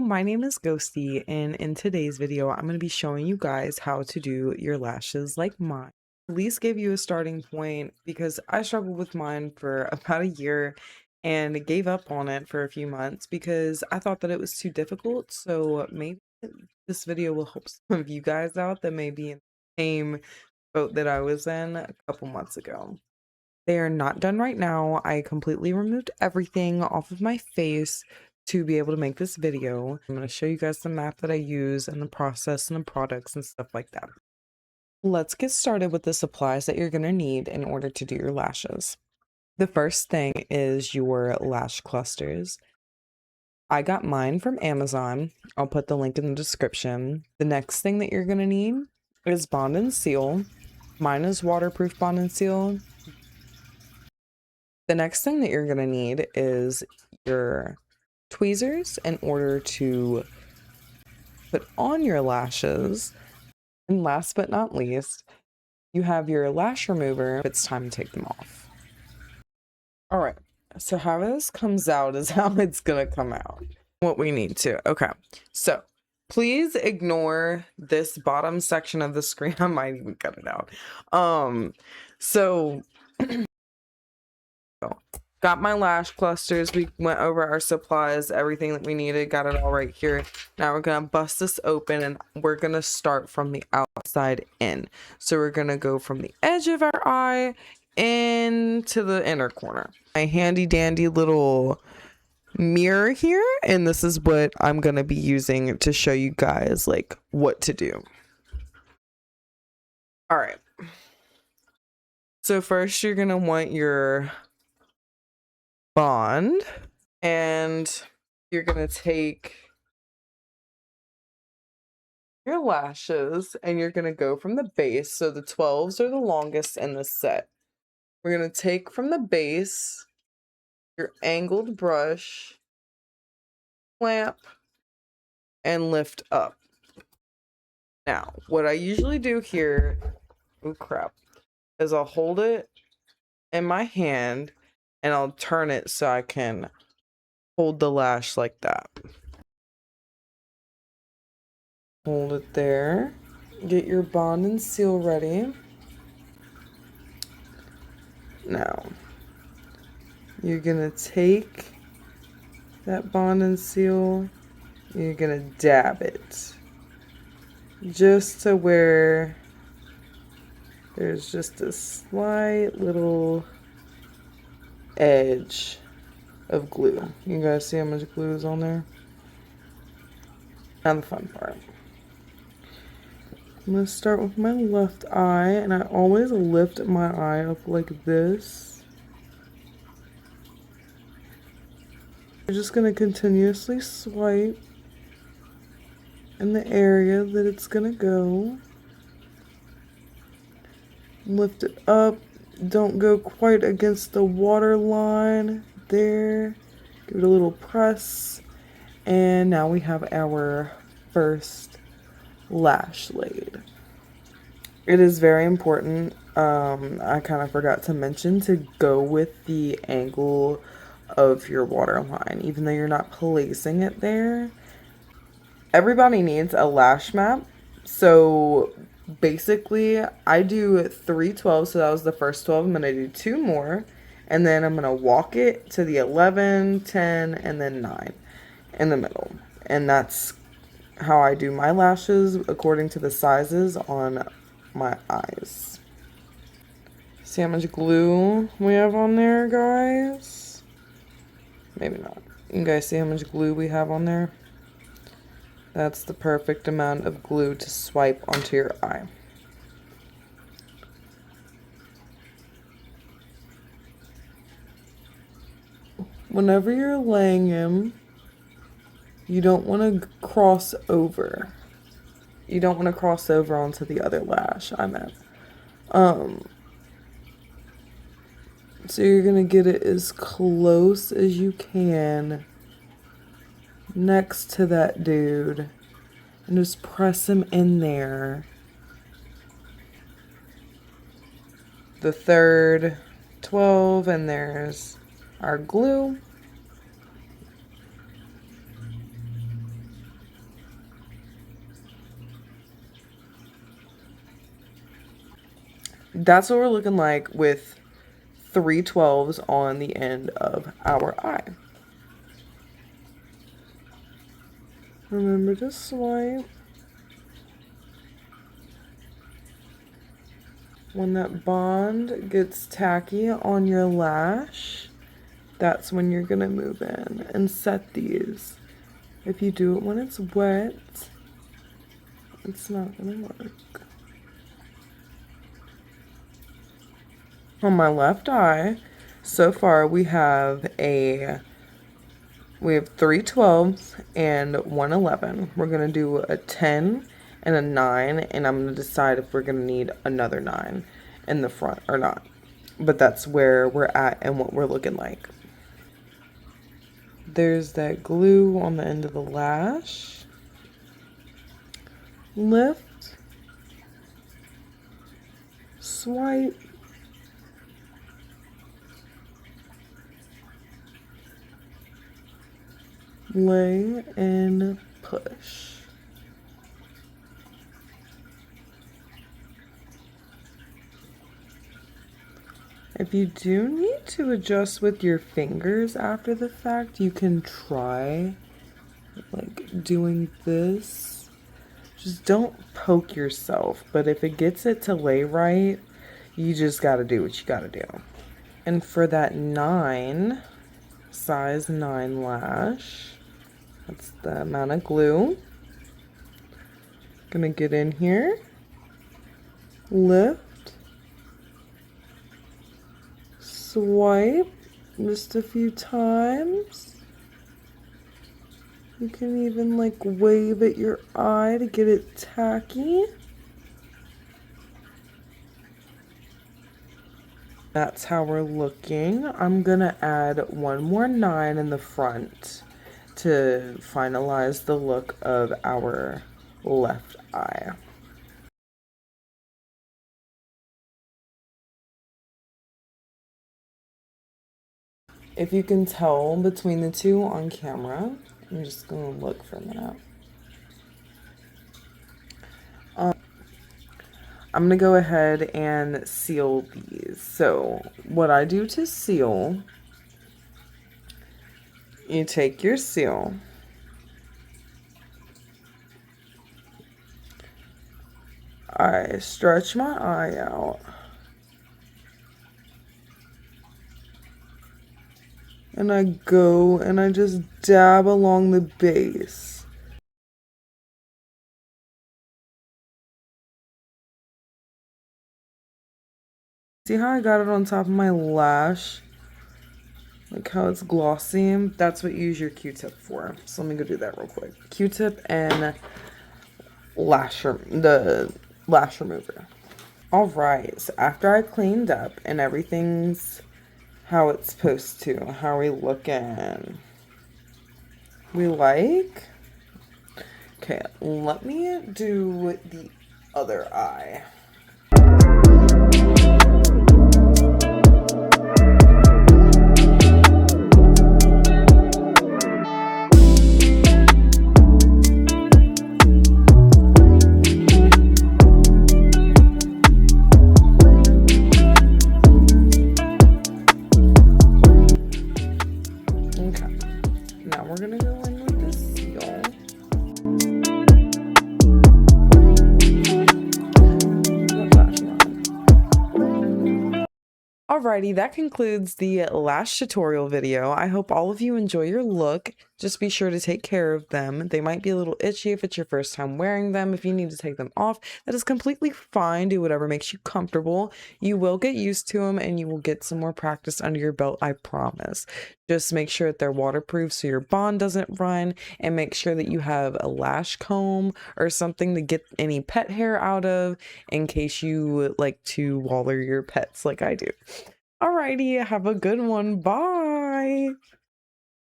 my name is Ghosty, and in today's video, I'm going to be showing you guys how to do your lashes like mine. At least give you a starting point because I struggled with mine for about a year and gave up on it for a few months because I thought that it was too difficult. So maybe this video will help some of you guys out that may be in the same boat that I was in a couple months ago. They are not done right now. I completely removed everything off of my face to be able to make this video. I'm going to show you guys the map that I use and the process and the products and stuff like that. Let's get started with the supplies that you're going to need in order to do your lashes. The first thing is your lash clusters. I got mine from Amazon. I'll put the link in the description. The next thing that you're going to need is Bond and Seal. Mine is waterproof Bond and Seal. The next thing that you're going to need is your tweezers in order to put on your lashes. And last but not least, you have your lash remover. It's time to take them off. All right, so how this comes out is how it's going to come out. What we need to. Okay, so please ignore this bottom section of the screen. I might even cut it out. Got my lash clusters. We went over our supplies, everything that we needed, got it all right here. Now we're gonna bust this open and we're gonna start from the outside in. So we're gonna go from the edge of our eye into the inner corner. My handy dandy little mirror here, and this is what I'm gonna be using to show you guys like what to do. All right. So first you're gonna want your Bond, and you're gonna take your lashes and you're gonna go from the base. So the 12s are the longest in the set. We're gonna take from the base your angled brush, clamp, and lift up. Now, what I usually do here, oh crap, is I'll hold it in my hand and I'll turn it so I can hold the lash like that. Hold it there. Get your Bond and Seal ready. Now, you're gonna take that Bond and Seal, you're gonna dab it just to where there's just a slight little edge of glue. You guys see how much glue is on there? Now the fun part. I'm gonna start with my left eye, and I always lift my eye up like this. I'm just gonna continuously swipe in the area that it's gonna go. Lift it up. Don't go quite against the water line there. Give it a little press. And now we have our first lash laid. It is very important, I kind of forgot to mention, to go with the angle of your waterline, even though you're not placing it there. Everybody needs a lash map. So basically I do 3 12, so that was the first 12. I'm going to do 2 more, and then I'm going to walk it to the 11, 10, and then 9 in the middle. And that's how I do my lashes according to the sizes on my eyes. See how much glue we have on there, guys? Maybe not. You guys see how much glue we have on there? That's the perfect amount of glue to swipe onto your eye. Whenever you're laying him, you don't want to cross over. You don't want to cross over onto the other lash, I meant. So you're going to get it as close as you can next to that dude and just press him in there. The third 12, and there's our glue. That's what we're looking like with 3/12 on the end of our eye. Remember to swipe. When that bond gets tacky on your lash, that's when you're gonna move in and set these. If you do it when it's wet, it's not gonna work. On my left eye, so far we have 3/12 and 1/11. We're gonna do a 10 and a 9, and I'm gonna decide if we're gonna need another 9 in the front or not. But that's where we're at and what we're looking like. There's that glue on the end of the lash. Lift, swipe, lay, and push. If you do need to adjust with your fingers after the fact, you can try like doing this. Just don't poke yourself, but if it gets it to lay right, you just gotta do what you gotta do. And for that 9, size 9 lash, that's the amount of glue. Gonna get in here, lift, swipe just a few times. You can even like wave at your eye to get it tacky. That's how we're looking. I'm gonna add one more 9 in the front to finalize the look of our left eye. If you can tell between the two on camera, I'm just gonna look for a minute. I'm gonna go ahead and seal these. So what I do to seal, you take your seal, I stretch my eye out, and I go and I just dab along the base. See how I got it on top of my lash? Like how it's glossy? That's what you use your Q-tip for. So let me go do that real quick. Q-tip and the lash remover. All right, so after I cleaned up and everything's how it's supposed to, how are we looking? We like? Okay, let me do the other eye. Okay, now we're gonna go in with the seal. Alrighty, that concludes the lash tutorial video. I hope all of you enjoy your look. Just be sure to take care of them. They might be a little itchy if it's your first time wearing them. If you need to take them off, that is completely fine. Do whatever makes you comfortable. You will get used to them and you will get some more practice under your belt, I promise. Just make sure that they're waterproof so your bond doesn't run, and make sure that you have a lash comb or something to get any pet hair out of in case you like to waller your pets like I do. Alrighty, have a good one. Bye.